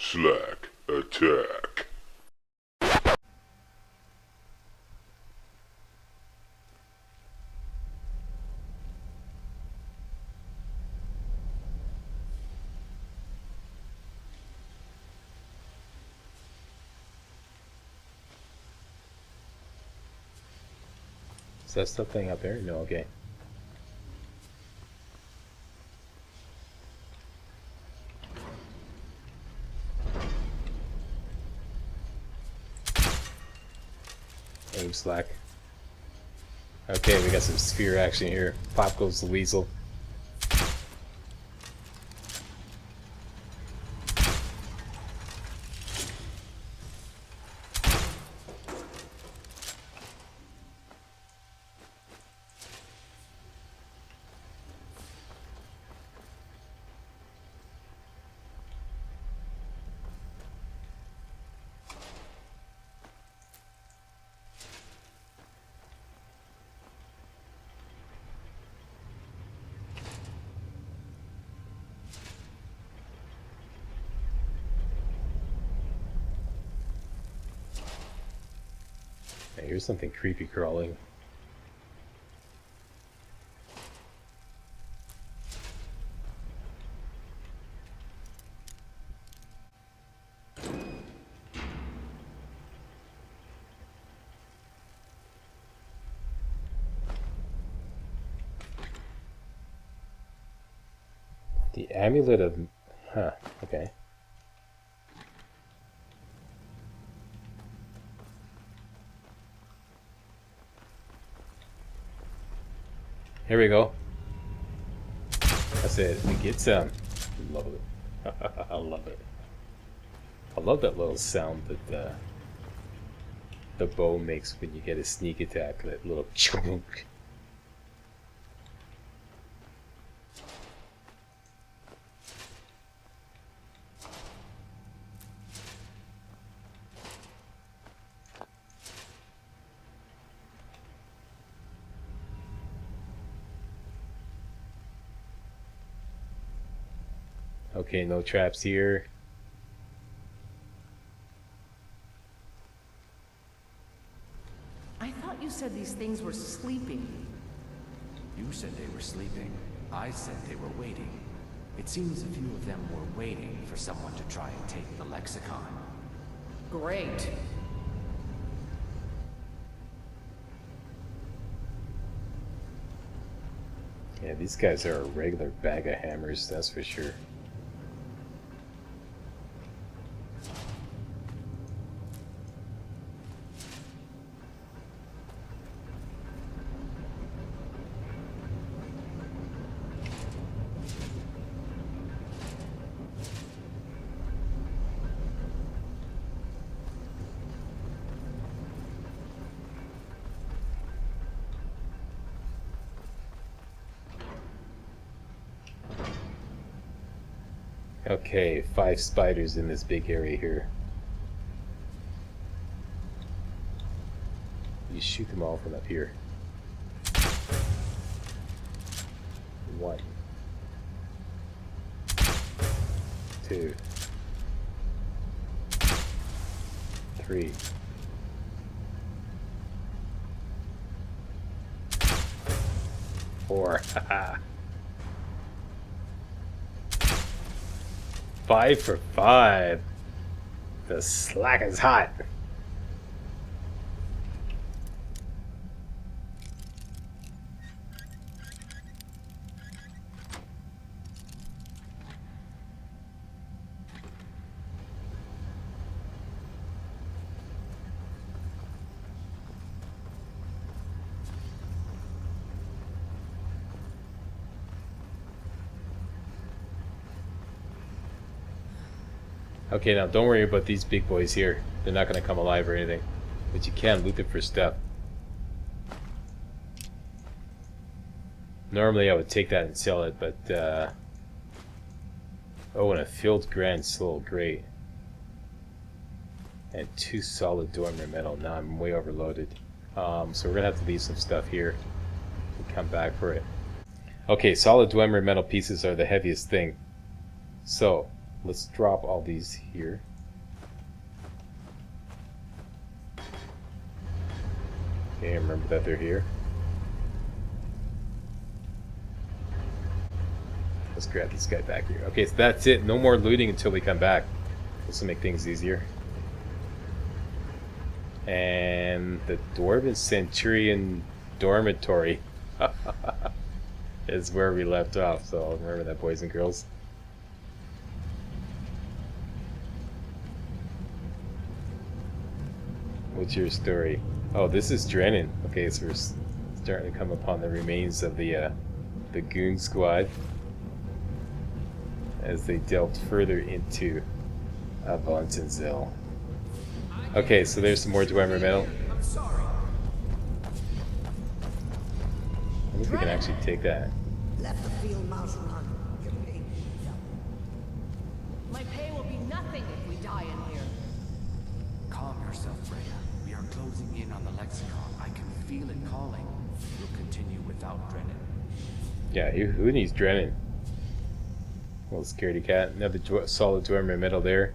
Slack attack. Is that something up there? No, okay. Aim slack. Okay, we got some sphere action here. Pop goes the weasel. Hey, here's something creepy crawling. The amulet of... Huh, okay. Here we go. That's it. We get some. Love it. I love it. I love that little sound that the bow makes when you get a sneak attack. That little chunk. Okay, no traps here. I thought you said these things were sleeping. You said they were sleeping. I said they were waiting. It seems a few of them were waiting for someone to try and take the lexicon. Great. Yeah, these guys are a regular bag of hammers, that's for sure. Okay, 5 spiders in this big area here. You shoot them all from up here. 1, 2, 3, 4. 5 for 5. The slack is hot. Okay, now don't worry about these big boys here. They're not going to come alive or anything. But you can loot them for stuff. Normally I would take that and sell it, but oh, and a filled grand soul, great. And 2 solid dormer metal. Now I'm way overloaded. So we're going to have to leave some stuff here and come back for it. Okay, solid dormer metal pieces are the heaviest thing. So let's drop all these here. Okay, remember that they're here. Let's grab this guy back here. Okay, so that's it. No more looting until we come back. This will make things easier. And the Dwarven Centurion Dormitory is where we left off. So remember that, boys and girls. What's your story? Oh, this is Drennan. Okay, so we're starting to come upon the remains of the Goon Squad as they delved further into Avantenzell. Okay, so there's some more Dwemer metal. I'm sorry. I think we can actually take that. Left the field mouse run. Your pay. My pay will be nothing if we die in here. Calm yourself, Freya. We are closing in on the Lexicon. I can feel it calling. We'll continue without Drennan. Yeah, who needs Drennan? Little scaredy cat. Another solid Dwemer metal there.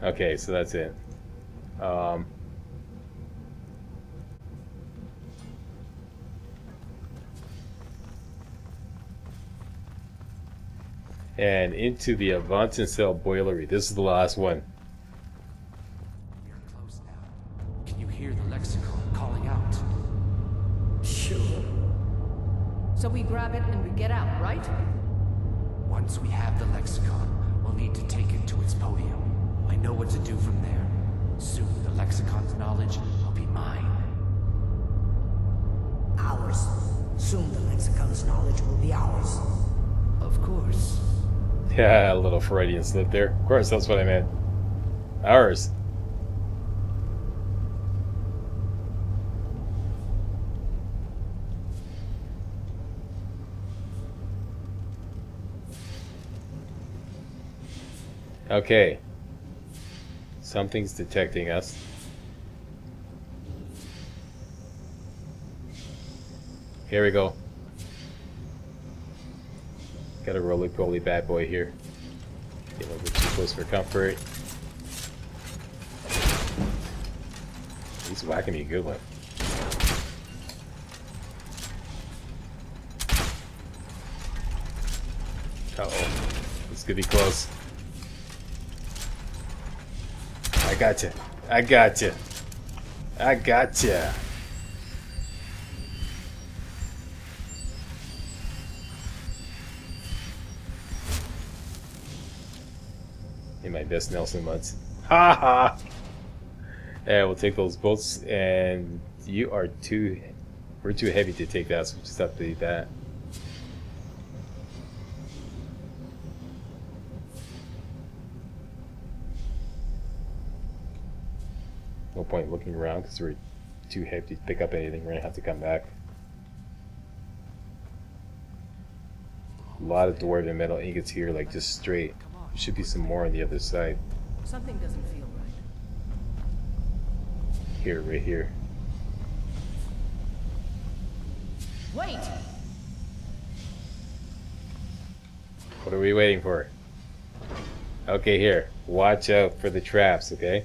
Okay, so that's it. And into the Avantenzell boilery. This is the last one. We are close now. Can you hear the Lexicon calling out? Sure. So we grab it and we get out, right? Once we have the Lexicon, we'll need to take it to its podium. I know what to do from there. Soon the Lexicon's knowledge will be mine. Ours. Soon the Lexicon's knowledge will be ours. Of course. Yeah, a little Freudian slip there. Of course, that's what I meant. Ours. Okay. Something's detecting us. Here we go. Got a roly-poly bad boy here. Get a little bit too close for comfort. He's whacking me a good one. Uh-oh. This could be close. I gotcha. I gotcha. I gotcha. In my best Nelson muds. Ha ha! Yeah, we'll take those bolts, and you are too... We're too heavy to take that, so we'll just have to eat that. No point looking around because we're too heavy to pick up anything. We're gonna have to come back. A lot of dwarven metal ingots here, like just straight. There should be some more on the other side. Something doesn't feel right. Here, right here. Wait! What are we waiting for? Okay, here. Watch out for the traps, okay?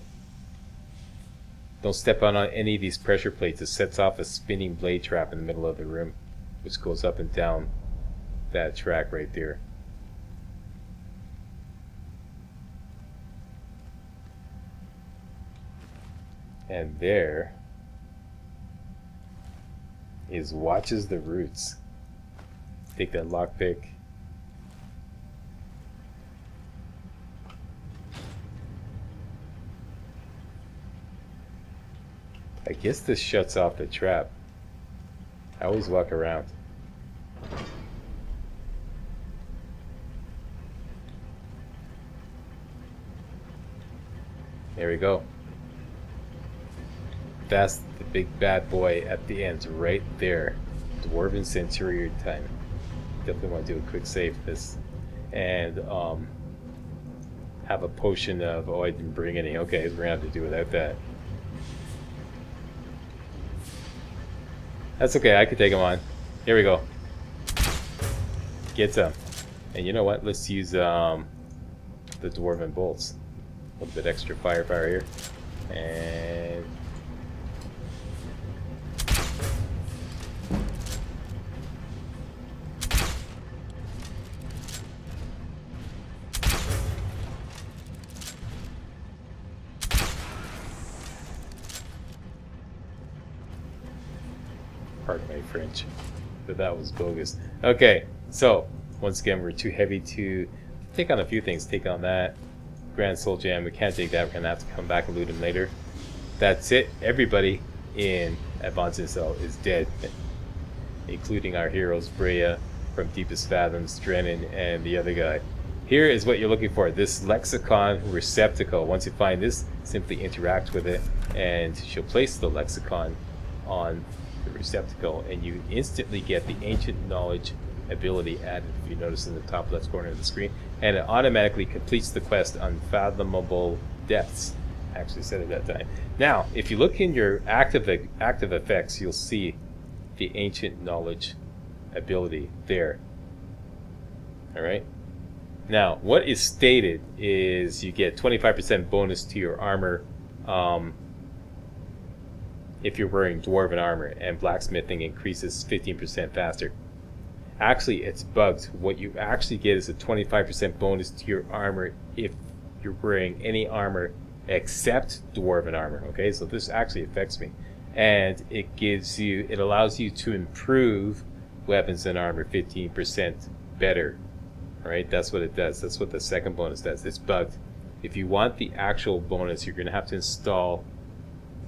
Don't step on any of these pressure plates. It sets off a spinning blade trap in the middle of the room, which goes up and down that track right there. And there is watches the roots. Take that lockpick. I guess this shuts off the trap. I always walk around. There we go. That's the big bad boy at the end, right there. Dwarven Centurion time. Definitely want to do a quick save this. And have a potion of, oh, I didn't bring any. Okay, we're gonna have to do without that. That's okay, I can take him on. Here we go. Get some. And you know what? Let's use the dwarven bolts. A little bit extra firepower here. And pardon my French, but that was bogus. Okay, so once again, we're too heavy to take on a few things. Take on that Grand Soul Gem. We can't take that. We're gonna have to come back and loot him later. That's it. Everybody in Advanced Cell is dead, including our heroes Brea from Deepest Fathoms, Drennan, and the other guy. Here is what you're looking for, this lexicon receptacle. Once you find this, simply interact with it, and she'll place the lexicon on the receptacle, and you instantly get the ancient knowledge ability added, if you notice in the top left corner of the screen, and it automatically completes the quest Unfathomable Depths. I actually said it that time. Now, if you look in your active effects, you'll see the ancient knowledge ability there. Alright? Now, what is stated is you get 25% bonus to your armor if you're wearing dwarven armor, and blacksmithing increases 15% faster. Actually, it's bugged. What you actually get is a 25% bonus to your armor if you're wearing any armor except dwarven armor. Okay, so this actually affects me, and it allows you to improve weapons and armor 15% better. Alright, that's what it does. That's what the second bonus does. It's bugged. If you want the actual bonus, you're going to have to install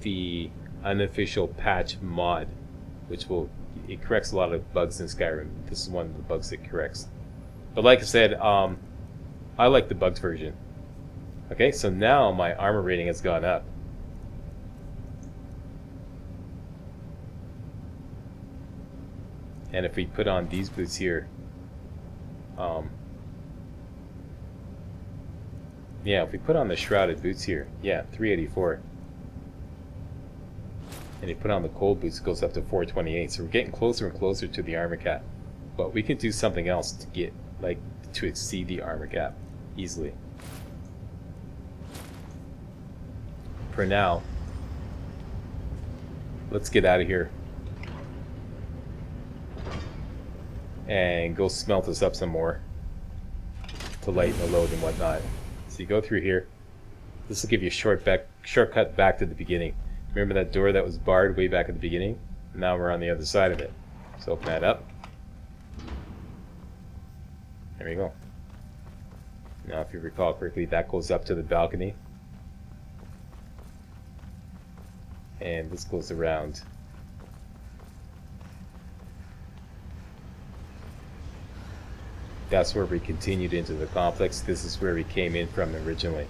the unofficial patch mod, which it corrects a lot of bugs in Skyrim. This is one of the bugs it corrects. But like I said, I like the bugged version. Okay, so now my armor rating has gone up. And if we put on these boots here, yeah, if we put on the shrouded boots here, yeah, 384. And you put on the cold boots, it goes up to 428. So we're getting closer and closer to the armor cap. But we can do something else to get, like, to exceed the armor cap easily. For now, let's get out of here and go smelt us up some more to lighten the load and whatnot. So you go through here. This will give you a shortcut back to the beginning. Remember that door that was barred way back at the beginning? Now we're on the other side of it. So open that up. There we go. Now if you recall correctly, that goes up to the balcony. And this goes around. That's where we continued into the complex. This is where we came in from originally.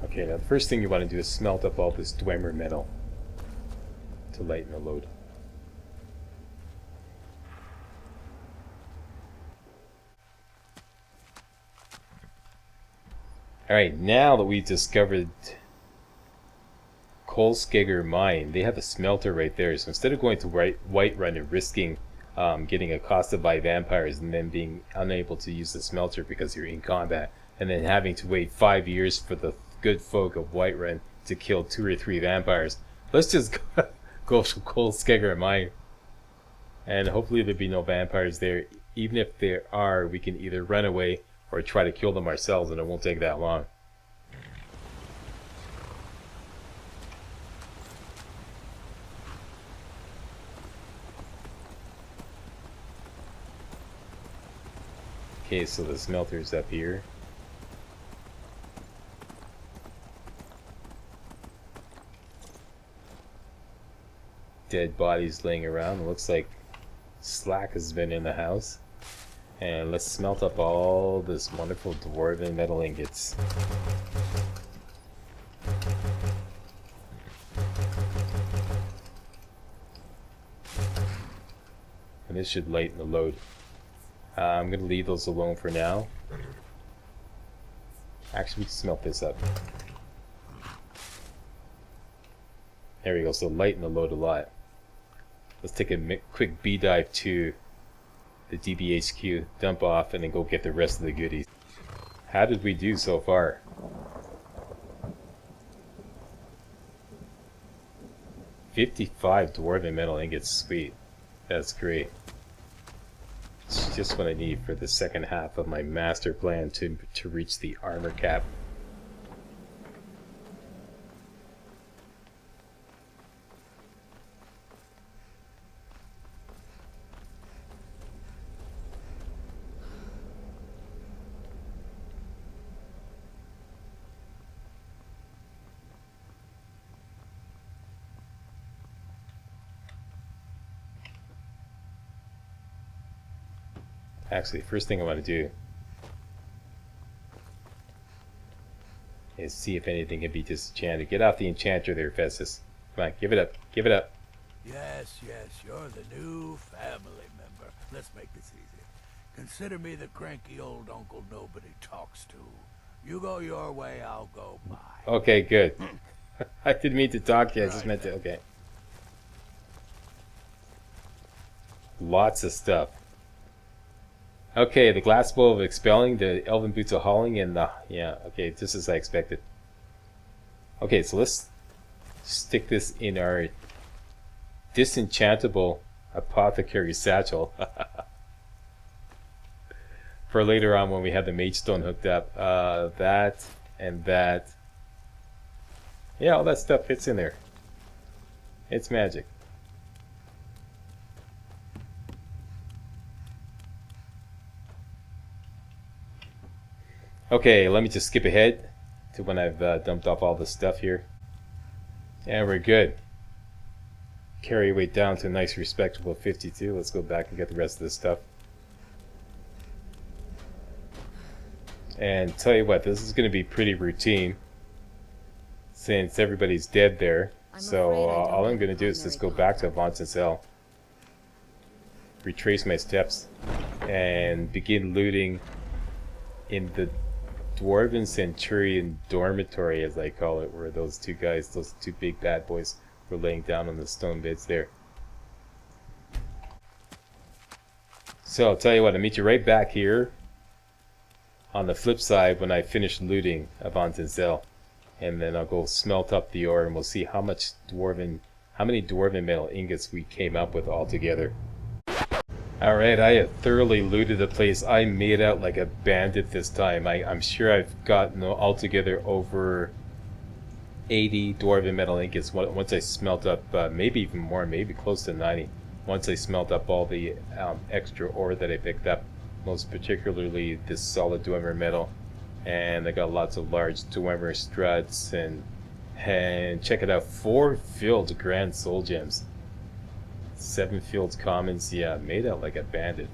Okay, now the first thing you want to do is smelt up all this Dwemer metal to lighten the load. Alright, now that we've discovered Kolskegger Mine, they have a smelter right there. So instead of going to Whiterun and risking getting accosted by vampires and then being unable to use the smelter because you're in combat, and then having to wait 5 years for the good folk of Whiterun to kill 2 or 3 vampires, let's just go to Kolskegger Mine, and hopefully there'll be no vampires there. Even if there are, we can either run away or try to kill them ourselves, and it won't take that long. Okay, so the smelter's up here. Dead bodies laying around. It looks like Slack has been in the house. And let's smelt up all this wonderful dwarven metal ingots. And this should lighten the load. I'm going to leave those alone for now. Actually, we can smelt this up. There we go, so lighten the load a lot. Let's take a quick B dive to the DBHQ, dump off, and then go get the rest of the goodies. How did we do so far? $55 dwarven metal ingots, sweet. That's great. It's just what I need for the second half of my master plan to reach the armor cap. Actually, first thing I want to do is see if anything can be disenchanted. Get off the enchanter there, Festus. Come on, give it up. Give it up. Yes, you're the new family member. Let's make this easy. Consider me the cranky old uncle nobody talks to. You go your way, I'll go mine. Okay, good. I didn't mean to talk to you, I just meant to, okay. Lots of stuff. Okay, the glass bowl of expelling, the elven boots of hauling, and the, yeah, okay, just as I expected. Okay, so let's stick this in our disenchantable apothecary satchel. For later on when we have the mage stone hooked up. That and that. Yeah, all that stuff fits in there. It's magic. Okay, let me just skip ahead to when I've dumped off all the stuff here. And we're good. Carry weight down to a nice respectable 52. Let's go back and get the rest of this stuff. And tell you what, this is going to be pretty routine since everybody's dead there. So all I'm going to do is just go back to Avant's retrace my steps, and begin looting in the Dwarven Centurion dormitory, as I call it, where those two guys, those two big bad boys, were laying down on the stone beds there. So I'll tell you what, I'll meet you right back here on the flip side when I finish looting Avant's Cell, and then I'll go smelt up the ore, and we'll see how many dwarven metal ingots we came up with all together. Alright, I have thoroughly looted the place. I made out like a bandit this time. I'm sure I've gotten altogether over 80 dwarven metal ingots once I smelt up, maybe even more, maybe close to 90. Once I smelt up all the extra ore that I picked up, most particularly this solid dwemer metal. And I got lots of large dwemer struts, and check it out, 4 filled grand soul gems. 7 fields commons, yeah, made out like a bandit.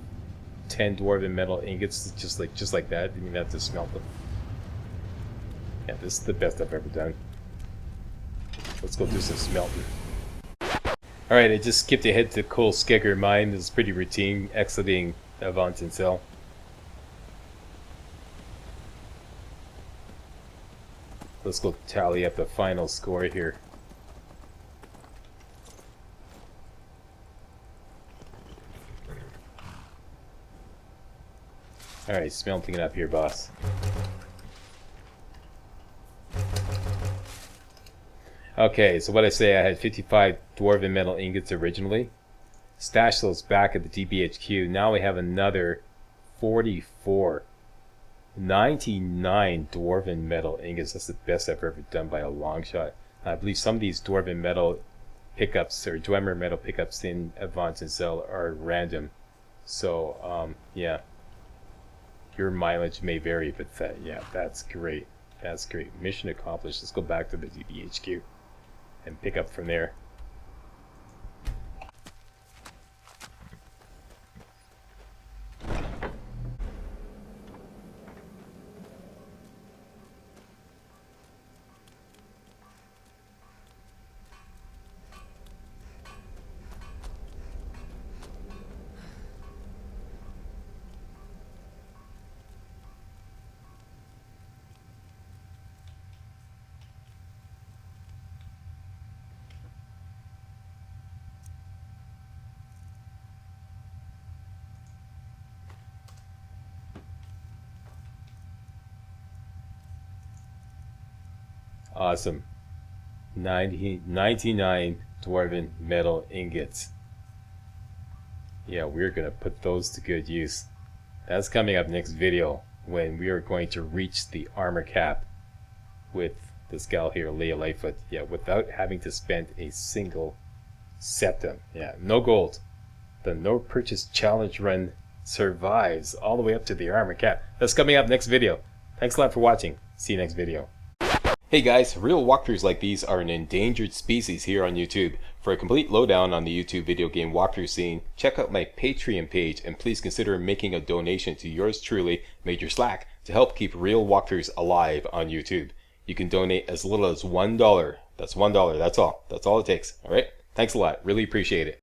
10 dwarven metal ingots, just like that. Didn't even have to smelt them. Yeah, this is the best I've ever done. Let's go do some smelting. Alright, I just skipped ahead to Cole Skegger Mine. This is pretty routine, exiting Avant's Cell. Let's go tally up the final score here. Alright, smelting it up here, boss. Okay, so what I say, I had 55 dwarven metal ingots originally. Stashed those back at the DBHQ. Now we have another 44. 99 dwarven metal ingots. That's the best I've ever done by a long shot. I believe some of these dwarven metal pickups, or dwemer metal pickups in Avant's Cell are random. So, yeah. Your mileage may vary, but yeah, that's great. That's great. Mission accomplished. Let's go back to the DBHQ and pick up from there. Awesome. 99 dwarven metal ingots. Yeah, we're gonna put those to good use. That's coming up next video, when we are going to reach the armor cap with this gal here, Leia Lightfoot. Yeah, without having to spend a single septum. Yeah, no gold. The no purchase challenge run survives all the way up to the armor cap. That's coming up next video. Thanks a lot for watching. See you next video. Hey guys, real walkthroughs like these are an endangered species here on YouTube. For a complete lowdown on the YouTube video game walkthrough scene, check out my Patreon page, and please consider making a donation to yours truly, Major Slack, to help keep real walkthroughs alive on YouTube. You can donate as little as $1. That's $1, that's all. That's all it takes, alright? Thanks a lot, really appreciate it.